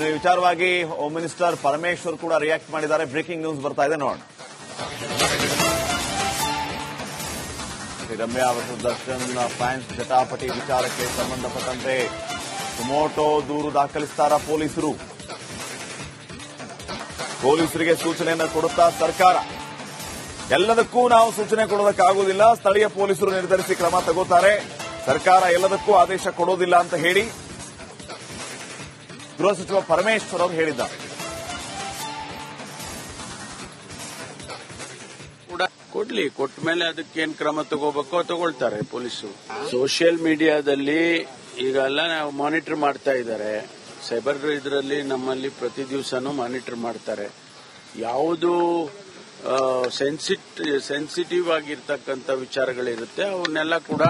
ಈ ವಿಚಾರವಾಗಿ home minister Parameshwar ಕೂಡ ರಿಯಾಕ್ಟ್ ಮಾಡಿದ್ದಾರೆ. ಬ್ರೇಕಿಂಗ್ ನ್ಯೂಸ್ ಬರ್ತಾ ಇದೆ, ನೋಡೋಣ. ರಮ್ಯಾ ವರ್ಸಸ್ ದರ್ಶನ್ ಫ್ಯಾನ್ಸ್ ಜಟಾಪಟಿ ವಿಚಾರಕ್ಕೆ ಸಂಬಂಧಪಟ್ಟಂತೆ ಸುಮೋಟೋ ದೂರು ದಾಖಲಿಸ್ತಾರ ಪೊಲೀಸರು. ಪೊಲೀಸರಿಗೆ ಸೂಚನೆಯನ್ನು ಕೊಡುತ್ತಾ ಸರ್ಕಾರ. ಎಲ್ಲದಕ್ಕೂ ನಾವು ಸೂಚನೆ ಕೊಡೋದಕ್ಕಾಗುವುದಿಲ್ಲ, ಸ್ಥಳೀಯ ಪೊಲೀಸರು ನಿರ್ಧರಿಸಿ ಕ್ರಮ ತಗೋತಾರೆ. ಸರ್ಕಾರ ಎಲ್ಲದಕ್ಕೂ ಆದೇಶ ಕೊಡೋದಿಲ್ಲ ಅಂತ ಹೇಳಿ ಗೃಹ ಸಚಿವ ಪರಮೇಶ್ವರ್ ಅವರು ಹೇಳಿದ್ದಾರೆ. ಕೊಡ್ಲಿ, ಕೊಟ್ಟ ಮೇಲೆ ಅದಕ್ಕೇನ್ ಕ್ರಮ ತಗೋಬೇಕೋ ತಗೊಳ್ತಾರೆ ಪೊಲೀಸರು. ಸೋಷಿಯಲ್ ಮೀಡಿಯಾದಲ್ಲಿ ಈಗೆಲ್ಲ ನಾವು ಮಾನಿಟರ್ ಮಾಡ್ತಾ ಇದ್ದಾರೆ. ಸೈಬರ್ ಇದರಲ್ಲಿ ನಮ್ಮಲ್ಲಿ ಪ್ರತಿ ದಿವಸನೂ ಮಾನಿಟರ್ ಮಾಡ್ತಾರೆ. ಯಾವುದು ಸೆನ್ಸಿಟಿವ್ ಆಗಿರ್ತಕ್ಕಂಥ ವಿಚಾರಗಳಿರುತ್ತೆ ಅವನ್ನೆಲ್ಲ ಕೂಡ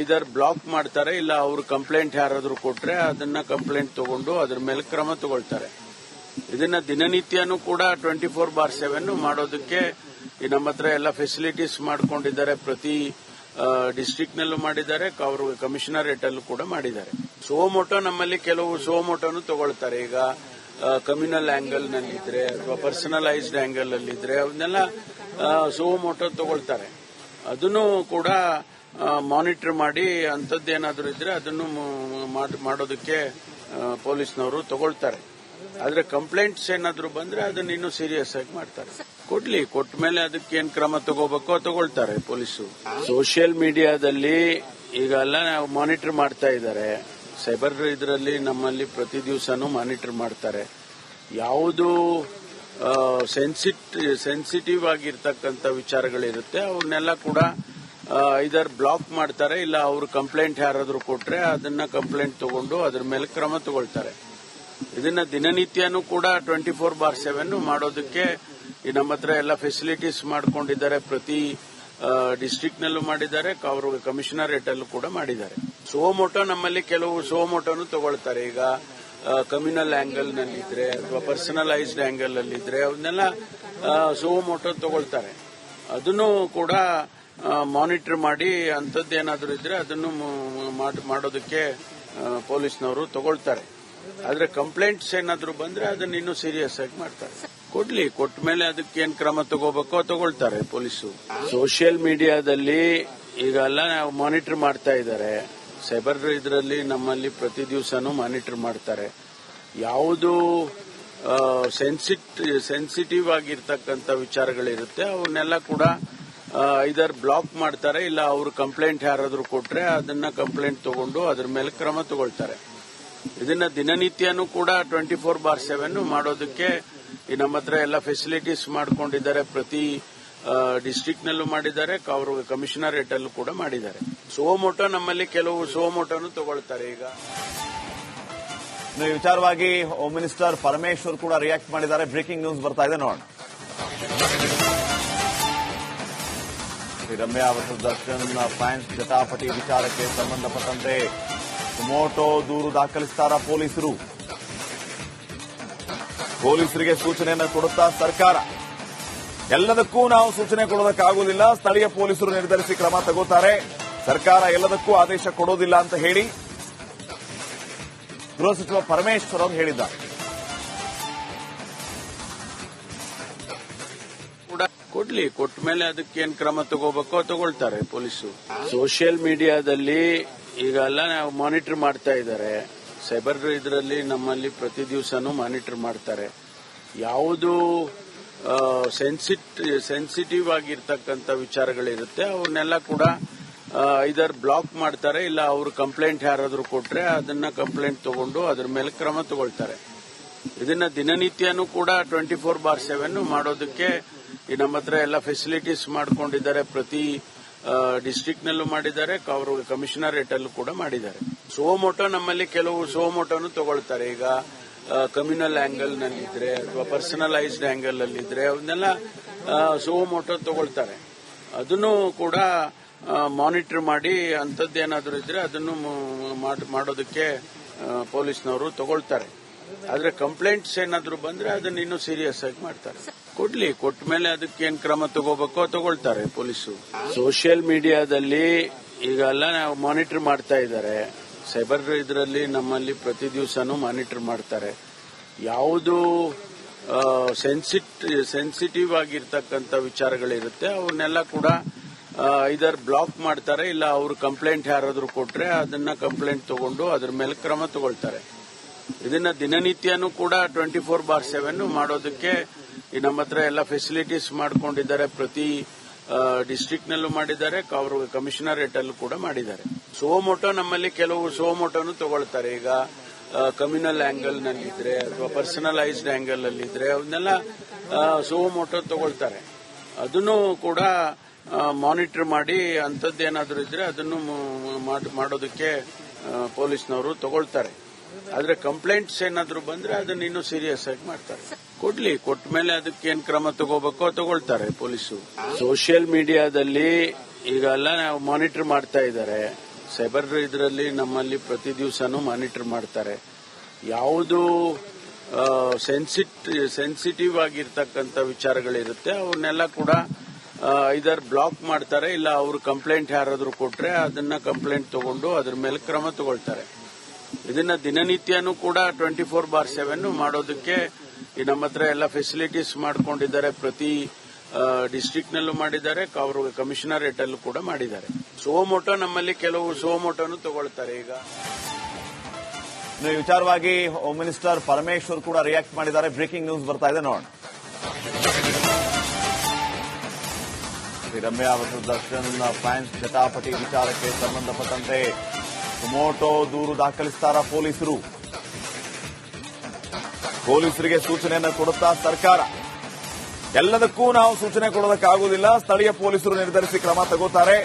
ಇದರ್ ಬ್ಲಾಕ್ ಮಾಡ್ತಾರೆ, ಇಲ್ಲ ಅವರು ಕಂಪ್ಲೇಂಟ್ ಯಾರಾದ್ರೂ ಕೊಟ್ರೆ ಅದನ್ನ ಕಂಪ್ಲೇಂಟ್ ತಗೊಂಡು ಅದ್ರ ಮೇಲೆ ಕ್ರಮ ತಗೊಳ್ತಾರೆ. ಇದನ್ನ ದಿನನಿತ್ಯನೂ ಕೂಡ 24/7 ಮಾಡೋದಕ್ಕೆ ನಮ್ಮ ಹತ್ರ ಎಲ್ಲ ಫೆಸಿಲಿಟೀಸ್ ಮಾಡ್ಕೊಂಡಿದ್ದಾರೆ. ಪ್ರತಿ ಡಿಸ್ಟ್ರಿಕ್ಟ್ ನಲ್ಲೂ ಮಾಡಿದ್ದಾರೆ, ಅವರು ಕಮಿಷನರೇಟ್ ಅಲ್ಲೂ ಕೂಡ ಮಾಡಿದ್ದಾರೆ. ಸೋಮೋಟೋ ನಮ್ಮಲ್ಲಿ ಕೆಲವು ಸೋಮೋಟೋನು ತಗೊಳ್ತಾರೆ. ಈಗ ಕಮ್ಯುನಲ್ ಆಂಗಲ್ ನಲ್ಲಿದ್ರೆ ಅಥವಾ ಪರ್ಸನಲೈಸ್ಡ್ ಆಂಗಲ್ ಅಲ್ಲಿದ್ರೆ ಅವನ್ನೆಲ್ಲ ಸೋಮೋಟೋ ತಗೊಳ್ತಾರೆ. ಅದನ್ನು ಕೂಡ ಮಾನಿಟರ್ ಮಾಡಿ ಅಂಥದ್ದೇನಾದ್ರೂ ಇದ್ರೆ ಅದನ್ನು ಮಾಡೋದಕ್ಕೆ ಪೊಲೀಸ್ನವರು ತಗೊಳ್ತಾರೆ. ಆದ್ರೆ ಕಂಪ್ಲೇಂಟ್ಸ್ ಏನಾದ್ರು ಬಂದ್ರೆ ಅದನ್ನ ಇನ್ನೂ ಸೀರಿಯಸ್ ಆಗಿ ಮಾಡ್ತಾರೆ. ಕೊಡ್ಲಿ, ಕೊಟ್ಟ ಮೇಲೆ ಅದಕ್ಕೇನ್ ಕ್ರಮ ತಗೋಬೇಕೋ ತಗೊಳ್ತಾರೆ ಪೊಲೀಸರು. ಸೋಷಿಯಲ್ ಮೀಡಿಯಾದಲ್ಲಿ ಈಗೆಲ್ಲ ನಾವು ಮಾನಿಟರ್ ಮಾಡ್ತಾ ಇದ್ದಾರೆ. ಸೈಬರ್ ಇದರಲ್ಲಿ ನಮ್ಮಲ್ಲಿ ಪ್ರತಿ ದಿವಸನೂ ಮಾನಿಟರ್ ಮಾಡ್ತಾರೆ. ಯಾವುದು ಸೆನ್ಸಿಟಿವ್ ಆಗಿರ್ತಕ್ಕಂಥ ವಿಚಾರಗಳಿರುತ್ತೆ ಅವನ್ನೆಲ್ಲ ಕೂಡ ಇದರ್ ಬ್ಲಾಕ್ ಮಾಡ್ತಾರೆ, ಇಲ್ಲ ಅವರು ಕಂಪ್ಲೇಂಟ್ ಯಾರಾದ್ರೂ ಕೊಟ್ರೆ ಅದನ್ನ ಕಂಪ್ಲೇಂಟ್ ತಗೊಂಡು ಅದ್ರ ಮೇಲೆ ಕ್ರಮ ತಗೊಳ್ತಾರೆ. ಇದನ್ನ ದಿನನಿತ್ಯನೂ ಕೂಡ 24/7 ಮಾಡೋದಕ್ಕೆ ನಮ್ಮ ಹತ್ರ ಎಲ್ಲ ಫೆಸಿಲಿಟೀಸ್ ಮಾಡ್ಕೊಂಡಿದ್ದಾರೆ. ಪ್ರತಿ ಡಿಸ್ಟ್ರಿಕ್ಟ್ ನಲ್ಲೂ ಮಾಡಿದ್ದಾರೆ, ಅವರು ಕಮಿಷನರೇಟ್ ಅಲ್ಲೂ ಕೂಡ ಮಾಡಿದ್ದಾರೆ. ಸೋಮೋಟೋ ನಮ್ಮಲ್ಲಿ ಕೆಲವು ಸೋಮೋಟೋನು ತಗೊಳ್ತಾರೆ. ಈಗ ಕಮ್ಯುನಲ್ ಆಂಗಲ್ ನಲ್ಲಿದ್ರೆ ಅಥವಾ ಪರ್ಸನಲೈಸ್ಡ್ ಆಂಗಲ್ ಅಲ್ಲಿದ್ರೆ ಅವನ್ನೆಲ್ಲ ಸೋಮೋಟೋ ತಗೊಳ್ತಾರೆ. ಅದನ್ನು ಕೂಡ ಮಾನಿಟರ್ ಮಾಡಿ ಅಂಥದ್ದೇನಾದ್ರೂ ಇದ್ರೆ ಅದನ್ನು ಮಾಡೋದಕ್ಕೆ ಪೊಲೀಸ್ನವರು ತಗೊಳ್ತಾರೆ. ಆದ್ರೆ ಕಂಪ್ಲೇಂಟ್ಸ್ ಏನಾದ್ರೂ ಬಂದ್ರೆ ಅದನ್ನ ಇನ್ನೂ ಸೀರಿಯಸ್ ಆಗಿ ಮಾಡ್ತಾರೆ. ಕೊಡ್ಲಿ, ಕೊಟ್ಟ ಮೇಲೆ ಅದಕ್ಕೇನ್ ಕ್ರಮ ತಗೋಬೇಕೋ ತಗೊಳ್ತಾರೆ ಪೊಲೀಸರು. ಸೋಷಿಯಲ್ ಮೀಡಿಯಾದಲ್ಲಿ ಈಗೆಲ್ಲ ನಾವು ಮಾನಿಟರ್ ಮಾಡ್ತಾ ಇದ್ದಾರೆ. ಸೈಬರ್ ಇದರಲ್ಲಿ ನಮ್ಮಲ್ಲಿ ಪ್ರತಿ ದಿವಸನೂ ಮಾನಿಟರ್ ಮಾಡ್ತಾರೆ. ಯಾವುದು ಸೆನ್ಸಿಟಿವ್ ಆಗಿರ್ತಕ್ಕಂಥ ವಿಚಾರಗಳಿರುತ್ತೆ ಅವನ್ನೆಲ್ಲ ಕೂಡ ಇದರ್ ಬ್ಲಾಕ್ ಮಾಡ್ತಾರೆ, ಇಲ್ಲ ಅವರು ಕಂಪ್ಲೇಂಟ್ ಯಾರಾದ್ರೂ ಕೊಟ್ರೆ ಅದನ್ನ ಕಂಪ್ಲೇಂಟ್ ತಗೊಂಡು ಅದ್ರ ಮೇಲೆ ಕ್ರಮ ತಗೊಳ್ತಾರೆ. ಇದನ್ನ ದಿನನಿತ್ಯನೂ ಕೂಡ 24/7 ಮಾಡೋದಕ್ಕೆ ನಮ್ಮ ಹತ್ರ ಎಲ್ಲ ಫೆಸಿಲಿಟೀಸ್ ಮಾಡ್ಕೊಂಡಿದ್ದಾರೆ. ಪ್ರತಿ ಡಿಸ್ಟ್ರಿಕ್ಟ್ ನಲ್ಲೂ ಮಾಡಿದ್ದಾರೆ, ಅವರು ಕಮಿಷನರೇಟ್ ಅಲ್ಲೂ ಕೂಡ ಮಾಡಿದ್ದಾರೆ. ಸೋಮೋಟೋ ನಮ್ಮಲ್ಲಿ ಕೆಲವು ಸೋಮೋಟೋನು ತಗೊಳ್ತಾರೆ. ಈಗ ಈ ವಿಚಾರವಾಗಿ ಹೋಮ್ ಮಿನಿಸ್ಟರ್ ಪರಮೇಶ್ವರ್ ಕೂಡ ರಿಯಾಕ್ಟ್ ಮಾಡಿದ್ದಾರೆ. ಬ್ರೇಕಿಂಗ್ ನ್ಯೂಸ್ ಬರ್ತಾ ಇದೆ, ನೋಡೋಣ. ರಮ್ಯಾ ವರ್ಸಸ್ ದರ್ಶನ್ ಫ್ಯಾನ್ಸ್ ಜಟಾಪಟಿ ವಿಚಾರಕ್ಕೆ ಸಂಬಂಧಪಟ್ಟಂತೆ ಸುಮೋಟೋ ದೂರು ದಾಖಲಿಸ್ತಾರ ಪೊಲೀಸರು. ಪೊಲೀಸರಿಗೆ ಸೂಚನೆಯನ್ನು ಕೊಡುತ್ತಾ ಸರ್ಕಾರ. ಎಲ್ಲದಕ್ಕೂ ನಾವು ಸೂಚನೆ ಕೊಡೋದಕ್ಕಾಗುವುದಿಲ್ಲ, ಸ್ಥಳೀಯ ಪೊಲೀಸರು ನಿರ್ಧರಿಸಿ ಕ್ರಮ ತಗೋತಾರೆ. ಸರ್ಕಾರ ಎಲ್ಲದಕ್ಕೂ ಆದೇಶ ಕೊಡೋದಿಲ್ಲ ಅಂತ ಹೇಳಿ ಗೃಹ ಸಚಿವ ಪರಮೇಶ್ವರ್ ಅವರು ಹೇಳಿದ್ದಾರೆ. ಕೊಡ್ಲಿ, ಕೊಟ್ಟ ಮೇಲೆ ಅದಕ್ಕೇನ್ ಕ್ರಮ ತಗೋಬೇಕೋ ತಗೊಳ್ತಾರೆ ಪೊಲೀಸರು. ಸೋಷಿಯಲ್ ಮೀಡಿಯಾದಲ್ಲಿ ಈಗೆಲ್ಲ ನಾವು ಮಾನಿಟರ್ ಮಾಡ್ತಾ ಇದ್ದಾರೆ. ಸೈಬರ್ ಇದರಲ್ಲಿ ನಮ್ಮಲ್ಲಿ ಪ್ರತಿ ದಿವಸನೂ ಮಾನಿಟರ್ ಮಾಡ್ತಾರೆ. ಯಾವುದು ಸೆನ್ಸಿಟಿವ್ ಆಗಿರ್ತಕ್ಕಂಥ ವಿಚಾರಗಳಿರುತ್ತೆ ಅವನ್ನೆಲ್ಲ ಕೂಡ ಇದರ್ ಬ್ಲಾಕ್ ಮಾಡ್ತಾರೆ, ಇಲ್ಲ ಅವರು ಕಂಪ್ಲೇಂಟ್ ಯಾರಾದ್ರೂ ಕೊಟ್ರೆ ಅದನ್ನ ಕಂಪ್ಲೇಂಟ್ ತಗೊಂಡು ಅದ್ರ ಮೇಲೆ ಕ್ರಮ ತಗೊಳ್ತಾರೆ. ಇದನ್ನ ದಿನನಿತ್ಯನೂ ಕೂಡ 24/7 ಮಾಡೋದಕ್ಕೆ ನಮ್ಮ ಹತ್ರ ಎಲ್ಲ ಫೆಸಿಲಿಟೀಸ್ ಮಾಡ್ಕೊಂಡಿದ್ದಾರೆ. ಪ್ರತಿ ಡಿಸ್ಟ್ರಿಕ್ಟ್ ನಲ್ಲೂ ಮಾಡಿದ್ದಾರೆ, ಅವರು ಕಮಿಷನರೇಟ್ ಅಲ್ಲೂ ಕೂಡ ಮಾಡಿದ್ದಾರೆ. ಸೋಮೋಟೋ ನಮ್ಮಲ್ಲಿ ಕೆಲವು ಸೋಮೋಟೋನು ತಗೊಳ್ತಾರೆ. ಈಗ ಕಮ್ಯುನಲ್ ಆಂಗಲ್ ನಲ್ಲಿದ್ರೆ ಅಥವಾ ಪರ್ಸನಲೈಸ್ಡ್ ಆಂಗಲ್ ಅಲ್ಲಿದ್ರೆ ಅವನ್ನೆಲ್ಲ ಸೋಮೋಟೋ ತಗೊಳ್ತಾರೆ. ಅದನ್ನು ಕೂಡ ಮಾನಿಟರ್ ಮಾಡಿ ಅಂಥದ್ದೇನಾದ್ರೂ ಇದ್ರೆ ಅದನ್ನು ಮಾಡೋದಕ್ಕೆ ಪೊಲೀಸ್ನವರು ತಗೊಳ್ತಾರೆ. ಆದ್ರೆ ಕಂಪ್ಲೇಂಟ್ಸ್ ಏನಾದ್ರೂ ಬಂದ್ರೆ ಅದನ್ನ ಇನ್ನೂ ಸೀರಿಯಸ್ ಆಗಿ ಮಾಡ್ತಾರೆ. ಕೊಡ್ಲಿ, ಕೊಟ್ಟ ಮೇಲೆ ಅದಕ್ಕೇನ್ ಕ್ರಮ ತಗೋಬೇಕೋ ತಗೊಳ್ತಾರೆ ಪೊಲೀಸರು. ಸೋಷಿಯಲ್ ಮೀಡಿಯಾದಲ್ಲಿ ಈಗೆಲ್ಲ ನಾವು ಮಾನಿಟರ್ ಮಾಡ್ತಾ ಇದ್ದಾರೆ. ಸೈಬರ್ ಇದರಲ್ಲಿ ನಮ್ಮಲ್ಲಿ ಪ್ರತಿ ದಿವಸನೂ ಮಾನಿಟರ್ ಮಾಡ್ತಾರೆ. ಯಾವುದು ಸೆನ್ಸಿಟಿವ್ ಆಗಿರ್ತಕ್ಕಂಥ ವಿಚಾರಗಳಿರುತ್ತೆ ಅವನ್ನೆಲ್ಲ ಕೂಡ ಇದರ್ ಬ್ಲಾಕ್ ಮಾಡ್ತಾರೆ, ಇಲ್ಲ ಅವರು ಕಂಪ್ಲೇಂಟ್ ಯಾರಾದ್ರೂ ಕೊಟ್ರೆ ಅದನ್ನ ಕಂಪ್ಲೇಂಟ್ ತಗೊಂಡು ಅದ್ರ ಮೇಲೆ ಕ್ರಮ ತಗೊಳ್ತಾರೆ. ಇದನ್ನ ದಿನನಿತ್ಯನೂ ಕೂಡ 24/7 ಮಾಡೋದಕ್ಕೆ ನಮ್ಮ ಹತ್ರ ಎಲ್ಲ ಫೆಸಿಲಿಟೀಸ್ ಮಾಡ್ಕೊಂಡಿದ್ದಾರೆ. ಪ್ರತಿ ಡಿಸ್ಟ್ರಿಕ್ಟ್ ನಲ್ಲೂ ಮಾಡಿದ್ದಾರೆ, ಅವರು ಕಮಿಷನರೇಟ್ ಅಲ್ಲೂ ಕೂಡ ಮಾಡಿದ್ದಾರೆ. ಸೋಮೋಟೋ ನಮ್ಮಲ್ಲಿ ಕೆಲವು ಸೋಮೋಟೋನು ತಗೊಳ್ತಾರೆ. ಈಗ ಕಮ್ಯುನಲ್ ಆಂಗಲ್ ನಲ್ಲಿದ್ರೆ ಅಥವಾ ಪರ್ಸನಲೈಸ್ಡ್ ಆಂಗಲ್ ಅಲ್ಲಿದ್ರೆ ಅವನ್ನೆಲ್ಲ ಸೋಮೋಟೋ ತಗೊಳ್ತಾರೆ. ಅದನ್ನು ಕೂಡ ಮಾನಿಟರ್ ಮಾಡಿ ಅಂಥದ್ದೇನಾದ್ರೂ ಇದ್ರೆ ಅದನ್ನು ಮಾಡೋದಕ್ಕೆ ಪೊಲೀಸ್ನವರು ತಗೊಳ್ತಾರೆ. ಆದ್ರೆ ಕಂಪ್ಲೇಂಟ್ಸ್ ಏನಾದ್ರು ಬಂದ್ರೆ ಅದನ್ನ ಇನ್ನೂ ಸೀರಿಯಸ್ ಆಗಿ ಮಾಡ್ತಾರೆ. ಕೊಟ್ಟ ಮೇಲೆ ಅದಕ್ಕೆ ಏನ್ ಕ್ರಮ ತಗೋಬೇಕೋ ತಗೊಳ್ತಾರೆ ಪೊಲೀಸು. ಸೋಷಿಯಲ್ ಮೀಡಿಯಾದಲ್ಲಿ ಈಗೆಲ್ಲ ನಾವು ಮಾನಿಟರ್ ಮಾಡ್ತಾ ಇದ್ದಾರೆ. ಸೈಬರ್ ಇದರಲ್ಲಿ ನಮ್ಮಲ್ಲಿ ಪ್ರತಿ ದಿವಸನೂ ಮಾನಿಟರ್ ಮಾಡ್ತಾರೆ. ಯಾವುದು ಸೆನ್ಸಿಟಿವ್ ಆಗಿರ್ತಕ್ಕಂಥ ವಿಚಾರಗಳಿರುತ್ತೆ ಅವನ್ನೆಲ್ಲ ಕೂಡ ಇದರ್ ಬ್ಲಾಕ್ ಮಾಡ್ತಾರೆ, ಇಲ್ಲ ಅವರು ಕಂಪ್ಲೇಂಟ್ ಯಾರಾದ್ರೂ ಕೊಟ್ರೆ ಅದನ್ನ ಕಂಪ್ಲೇಂಟ್ ತಗೊಂಡು ಅದ್ರ ಮೇಲೆ ಕ್ರಮ ತಗೊಳ್ತಾರೆ. ಇದನ್ನ ದಿನನಿತ್ಯನೂ ಕೂಡ 24/7 ಮಾಡೋದಕ್ಕೆ ನಮ್ಮ ಹತ್ರ ಎಲ್ಲ ಫೆಸಿಲಿಟೀಸ್ ಮಾಡ್ಕೊಂಡಿದ್ದಾರೆ. ಪ್ರತಿ ಡಿಸ್ಟ್ರಿಕ್ಟ್ ನಲ್ಲೂ ಮಾಡಿದ್ದಾರೆ, ಅವರು ಕಮಿಷನರೇಟ್ ಅಲ್ಲೂ ಕೂಡ ಮಾಡಿದ್ದಾರೆ. ಸೋಮೋಟೋ ನಮ್ಮಲ್ಲಿ ಕೆಲವು ಸೋಮೋಟೋನು ತಗೊಳ್ತಾರೆ. ಈಗ ಈ ವಿಚಾರವಾಗಿ ಹೋಮ್ ಮಿನಿಸ್ಟರ್ ಪರಮೇಶ್ವರ್ ಕೂಡ ರಿಯಾಕ್ಟ್ ಮಾಡಿದ್ದಾರೆ. ಬ್ರೇಕಿಂಗ್ ನ್ಯೂಸ್ ಬರ್ತಾ ಇದೆ, ನೋಡೋಣ. ರಮ್ಯಾ ಮತ್ತು ದರ್ಶನ್ ಫ್ಯಾನ್ಸ್ ಜಟಾಪಟಿ ವಿಚಾರಕ್ಕೆ ಸಂಬಂಧಪಟ್ಟಂತೆ ಸುಮೋಟೋ ದೂರು ದಾಖಲಿಸ್ತಾರ ಪೊಲೀಸರು. ಪೊಲೀಸರಿಗೆ ಸೂಚನೆಯನ್ನು ಕೊಡುತ್ತಾ ಸರ್ಕಾರ. ಎಲ್ಲದಕ್ಕೂ ನಾವು ಸೂಚನೆ ಕೊಡೋದಕ್ಕಾಗುವುದಿಲ್ಲ, ಸ್ಥಳೀಯ ಪೊಲೀಸರು ನಿರ್ಧರಿಸಿ ಕ್ರಮ ತಗೋತಾರೆ.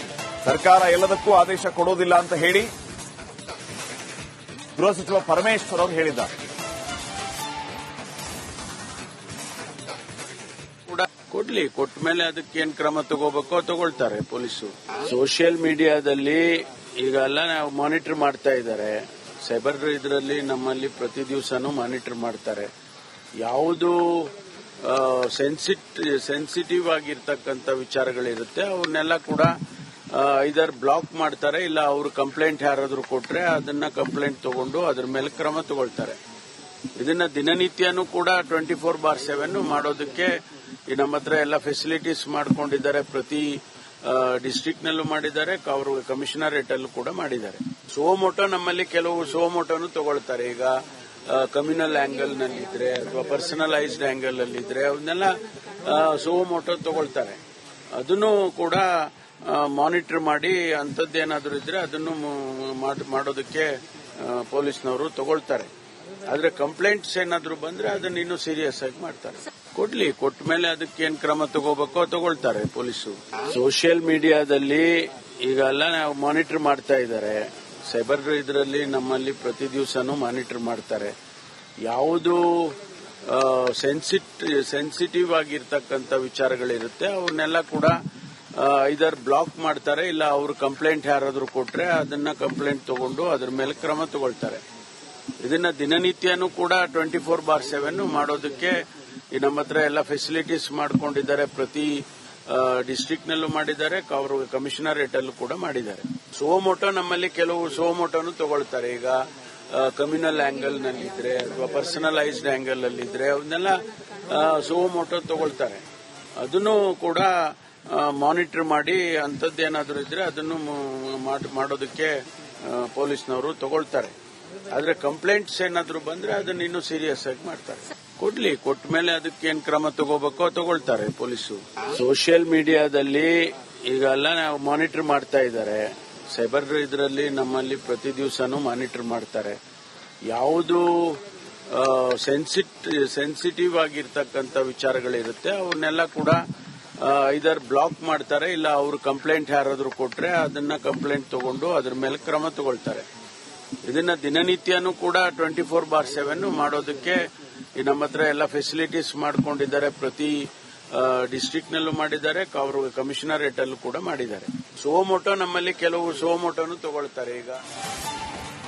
ಸರ್ಕಾರ ಎಲ್ಲದಕ್ಕೂ ಆದೇಶ ಕೊಡೋದಿಲ್ಲ ಅಂತ ಹೇಳಿ ಗೃಹ ಸಚಿವ ಪರಮೇಶ್ವರ್ ಅವರು ಹೇಳಿದ್ದಾರೆ. ಕೊಟ್ಟ ಮೇಲೆ ಅದಕ್ಕೆ ಏನ್ ಕ್ರಮ ತಗೋಬೇಕೋ ತಗೊಳ್ತಾರೆ ಪೊಲೀಸು. ಸೋಷಿಯಲ್ ಮೀಡಿಯಾದಲ್ಲಿ ಈಗೆಲ್ಲ ನಾವು ಮಾನಿಟರ್ ಮಾಡ್ತಾ ಇದ್ದಾರೆ. ಸೈಬರ್ ಇದರಲ್ಲಿ ನಮ್ಮಲ್ಲಿ ಪ್ರತಿ ದಿವಸನೂ ಮಾನಿಟರ್ ಮಾಡ್ತಾರೆ. ಯಾವುದು ಸೆನ್ಸಿಟಿವ್ ಆಗಿರ್ತಕ್ಕಂಥ ವಿಚಾರಗಳಿರುತ್ತೆ ಅವನ್ನೆಲ್ಲ ಕೂಡ ಇದರ್ ಬ್ಲಾಕ್ ಮಾಡ್ತಾರೆ, ಇಲ್ಲ ಅವರು ಕಂಪ್ಲೇಂಟ್ ಯಾರಾದ್ರೂ ಕೊಟ್ರೆ ಅದನ್ನ ಕಂಪ್ಲೇಂಟ್ ತಗೊಂಡು ಅದ್ರ ಮೇಲೆ ಕ್ರಮ ತಗೊಳ್ತಾರೆ. ಇದನ್ನ ದಿನನಿತ್ಯನೂ ಕೂಡ 24/7 ಮಾಡೋದಕ್ಕೆ ನಮ್ಮ ಹತ್ರ ಎಲ್ಲ ಫೆಸಿಲಿಟೀಸ್ ಮಾಡ್ಕೊಂಡಿದ್ದಾರೆ. ಪ್ರತಿ ಡಿಸ್ಟ್ರಿಕ್ಟ್ ನಲ್ಲೂ ಮಾಡಿದ್ದಾರೆ, ಅವರು ಕಮಿಷನರೇಟ್ ಅಲ್ಲೂ ಕೂಡ ಮಾಡಿದ್ದಾರೆ. ಸೋಮೋಟೋ ನಮ್ಮಲ್ಲಿ ಕೆಲವು ಸೋಮೋಟೋನು ತಗೊಳ್ತಾರೆ. ಈಗ ಕಮ್ಯುನಲ್ ಆಂಗಲ್ ನಲ್ಲಿದ್ರೆ ಅಥವಾ ಪರ್ಸನಲೈಸ್ಡ್ ಆಂಗಲ್ ಅಲ್ಲಿದ್ರೆ ಅವನ್ನೆಲ್ಲ ಸೋಮೋಟೋ ತಗೊಳ್ತಾರೆ. ಅದನ್ನು ಕೂಡ ಮಾನಿಟರ್ ಮಾಡಿ ಅಂಥದ್ದೇನಾದ್ರೂ ಇದ್ರೆ ಅದನ್ನು ಮಾಡೋದಕ್ಕೆ ಪೊಲೀಸ್ನವರು ತಗೊಳ್ತಾರೆ. ಆದ್ರೆ ಕಂಪ್ಲೇಂಟ್ಸ್ ಏನಾದ್ರೂ ಬಂದ್ರೆ ಅದನ್ನ ಇನ್ನೂ ಸೀರಿಯಸ್ ಆಗಿ ಮಾಡ್ತಾರೆ. ಕೊಟ್ಟ ಮೇಲೆ ಅದಕ್ಕೆ ಏನ್ ಕ್ರಮ ತಗೋಬೇಕೋ ತಗೊಳ್ತಾರೆ ಪೊಲೀಸು. ಸೋಷಿಯಲ್ ಮೀಡಿಯಾದಲ್ಲಿ ಈಗೆಲ್ಲ ನಾವು ಮಾನಿಟರ್ ಮಾಡ್ತಾ ಇದ್ದಾರೆ. ಸೈಬರ್ ಇದರಲ್ಲಿ ನಮ್ಮಲ್ಲಿ ಪ್ರತಿ ದಿವಸನೂ ಮಾನಿಟರ್ ಮಾಡ್ತಾರೆ. ಯಾವುದು ಸೆನ್ಸಿಟಿವ್ ಆಗಿರ್ತಕ್ಕಂಥ ವಿಚಾರಗಳಿರುತ್ತೆ ಅವನ್ನೆಲ್ಲ ಕೂಡ ಇದರ್ ಬ್ಲಾಕ್ ಮಾಡ್ತಾರೆ, ಇಲ್ಲ ಅವರು ಕಂಪ್ಲೇಂಟ್ ಯಾರಾದ್ರೂ ಕೊಟ್ರೆ ಅದನ್ನ ಕಂಪ್ಲೇಂಟ್ ತಗೊಂಡು ಅದ್ರ ಮೇಲೆ ಕ್ರಮ ತಗೊಳ್ತಾರೆ. ಇದನ್ನ ದಿನನಿತ್ಯನೂ ಕೂಡ 24/7 ಮಾಡೋದಕ್ಕೆ ನಮ್ಮ ಹತ್ರ ಎಲ್ಲ ಫೆಸಿಲಿಟೀಸ್ ಮಾಡ್ಕೊಂಡಿದ್ದಾರೆ. ಪ್ರತಿ ಡಿಸ್ಟ್ರಿಕ್ಟ್ ನಲ್ಲೂ ಮಾಡಿದ್ದಾರೆ, ಅವರು ಕಮಿಷನರೇಟ್ ಅಲ್ಲೂ ಕೂಡ ಮಾಡಿದ್ದಾರೆ. ಸೋಮೋಟೋ ನಮ್ಮಲ್ಲಿ ಕೆಲವು ಸೋಮೋಟೋನು ತಗೊಳ್ತಾರೆ. ಈಗ ಕಮ್ಯುನಲ್ ಆಂಗಲ್ ನಲ್ಲಿದ್ರೆ ಅಥವಾ ಪರ್ಸನಲೈಸ್ಡ್ ಆಂಗಲ್ ಅಲ್ಲಿದ್ರೆ ಅವನ್ನೆಲ್ಲ ಸೋಮೋಟೋ ತಗೊಳ್ತಾರೆ. ಅದನ್ನು ಕೂಡ ಮಾನಿಟರ್ ಮಾಡಿ ಅಂಥದ್ದೇನಾದ್ರೂ ಇದ್ರೆ ಅದನ್ನು ಮಾಡೋದಕ್ಕೆ ಪೊಲೀಸ್ನವರು ತಗೊಳ್ತಾರೆ. ಆದ್ರೆ ಕಂಪ್ಲೇಂಟ್ಸ್ ಏನಾದ್ರೂ ಬಂದ್ರೆ ಅದನ್ನ ಇನ್ನೂ ಸೀರಿಯಸ್ ಆಗಿ ಮಾಡ್ತಾರೆ. ಕೊಟ್ಟ ಮೇಲೆ ಅದಕ್ಕೆ ಏನ್ ಕ್ರಮ ತಗೋಬೇಕೋ ತಗೊಳ್ತಾರೆ ಪೊಲೀಸು. ಸೋಷಿಯಲ್ ಮೀಡಿಯಾದಲ್ಲಿ ಈಗೆಲ್ಲ ನಾವು ಮಾನಿಟರ್ ಮಾಡ್ತಾ ಇದ್ದಾರೆ. ಸೈಬರ್ ಇದರಲ್ಲಿ ನಮ್ಮಲ್ಲಿ ಪ್ರತಿ ದಿವಸನೂ ಮಾನಿಟರ್ ಮಾಡ್ತಾರೆ. ಯಾವುದು ಸೆನ್ಸಿಟಿವ್ ಆಗಿರ್ತಕ್ಕಂಥ ವಿಚಾರಗಳಿರುತ್ತೆ ಅವನ್ನೆಲ್ಲ ಕೂಡ ಇದರ್ ಬ್ಲಾಕ್ ಮಾಡ್ತಾರೆ, ಇಲ್ಲ ಅವರು ಕಂಪ್ಲೇಂಟ್ ಯಾರಾದ್ರೂ ಕೊಟ್ರೆ ಅದನ್ನ ಕಂಪ್ಲೇಂಟ್ ತಗೊಂಡು ಅದ್ರ ಮೇಲೆ ಕ್ರಮ ತಗೊಳ್ತಾರೆ. ಇದನ್ನ ದಿನನಿತ್ಯನೂ ಕೂಡ 24/7 ಮಾಡೋದಕ್ಕೆ ನಮ್ಮ ಹತ್ರ ಎಲ್ಲ ಫೆಸಿಲಿಟೀಸ್ ಮಾಡ್ಕೊಂಡಿದ್ದಾರೆ. ಪ್ರತಿ ಡಿಸ್ಟ್ರಿಕ್ಟ್ ನಲ್ಲೂ ಮಾಡಿದ್ದಾರೆ, ಅವರು ಕಮಿಷನರೇಟ್ ಅಲ್ಲೂ ಕೂಡ ಮಾಡಿದ್ದಾರೆ. ಸೋಮೋಟೋ ನಮ್ಮಲ್ಲಿ ಕೆಲವು ಸೋಮೋಟೋನು ತಗೊಳ್ತಾರೆ. ಈಗ